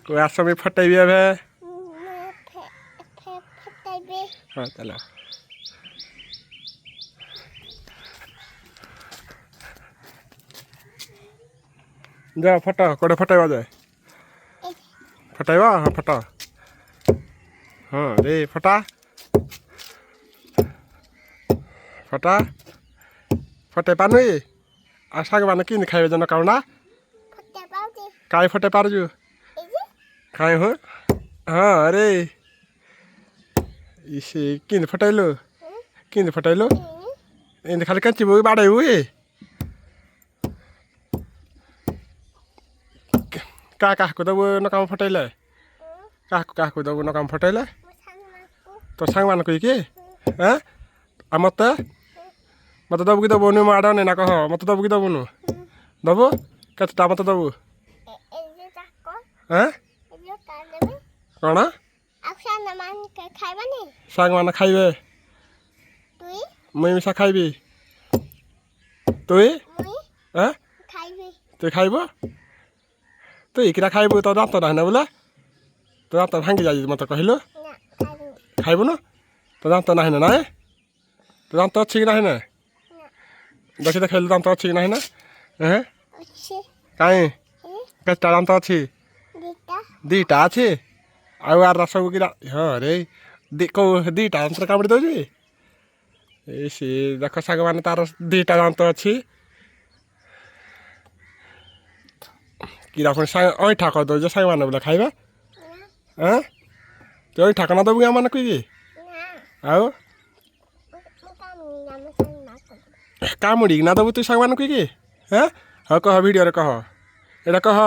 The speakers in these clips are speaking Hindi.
कोई आसमी फटेबी एबे हाँ चलो जा फटा कोड़े फटेबा जाए फटेबा हाँ फटा हाँ रे फटा फटा फटे पानु आ साग माने किन खाइबे जन काउना काय फटे पारजु खाए हो हाँ अरे इसे किन फटाइलो इन खाली कंची बोई बाड़े हुए का को दबो नकाम फटाइले का को दबो नकाम फटाइले तो सांग मान कोई के हैं आ मत दबो कि दबो नु माडा ने ना कह मत दबो कि दबो नु दबो कतटा मत दबो हैं कौन सांग मान खाइबे मुई मिसा खाइबी तुई हैं तुई खाइबो तो इकरा खाइबो तो दांत ना बोला तो दांत भांगी जाई मत कहलो खाइबो न तो दांत ना है ना तो दांत अच्छी कि ना देखि देख दांत अच्छी कि ना हैं काई कच्चा दांत अच्छी दीटा अच्छी आउ आर रस कि हाँ रे को दीटा दांत कामुड़ी दौजी सी देख साग मान तार दीटा दांत अच्छी किरा पुणी ऐठा कर दौ साग मान बोले खाइबा हाँ तो ऐठा करना दबू आम कि आउ कामुड़ी ना दबू तू साग मान कि हाँ हाँ कह वीडियो रे कह एटा कह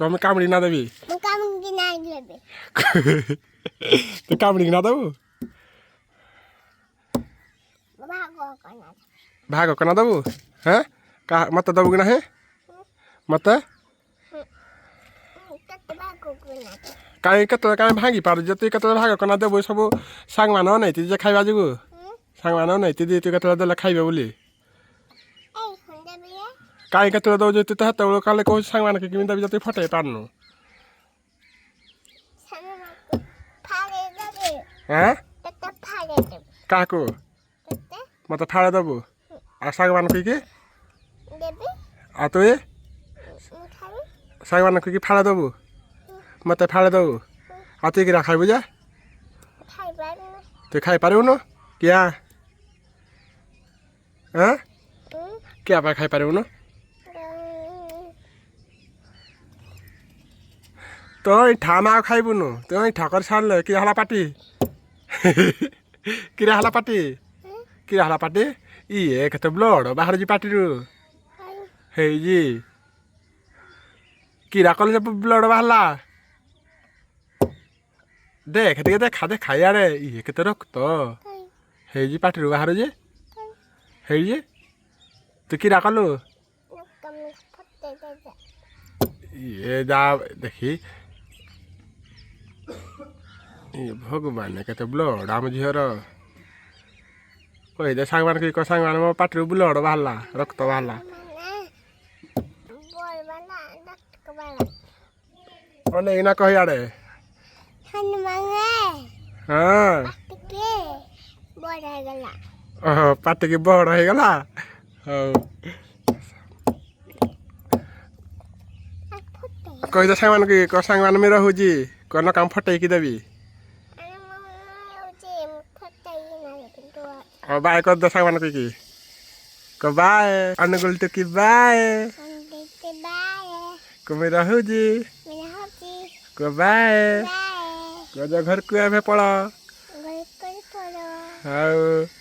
मैं कामुड़ी ना देवी तू कामुड़ी ना दबू भाग करना दबू हाँ का मत दबू कि ना है मत कहीं कत कहीं भागी पार तुई कत भाग करना देबू सब सांग मान नहीं जे खाइबा जुगु सांग मान नहीं दी तू कत देले खाइबे बोली कहीं कत दौ तू तो हाथ काले कह सांग मान के देवी जब फटे पारनु हाँ क्या मत फाड़े दबू आ सांग मान की आ तो ये सांग मान की फाड़े दबू मत फाड़े दबू आ तु कि खाइबू जा तु खाई पारू न क्या हाँ क्या खाई पारू न तो ठामा खाइबू न तो ठाकर छाड़ले कि हला पाटी कि हला पाटी ये केते ब्लड बाहर जी पाटी रू हे जी किरा कल जब ब्लड बाहरला देख देखा यारे ये केते रक्त हे जी पाटी रू बाहर जे हे जी तू किरा कलु ये जा देखी ये भगवान केते ब्लड आम झीर कही दे सांग मान की सांग मान मो पाटी ब्लड बाहरला रक्त बाहरला अने ना कह यारे हाँ पाटी की बड़ हो गला कही दे सांग मान की सांग मान में रहूजी कौन काम फटे की देवी बाय कर दो सांग मान की बाय अनुगुल तो की बाय को मैं रहूजी को बाय को घर को पड़ा हाँ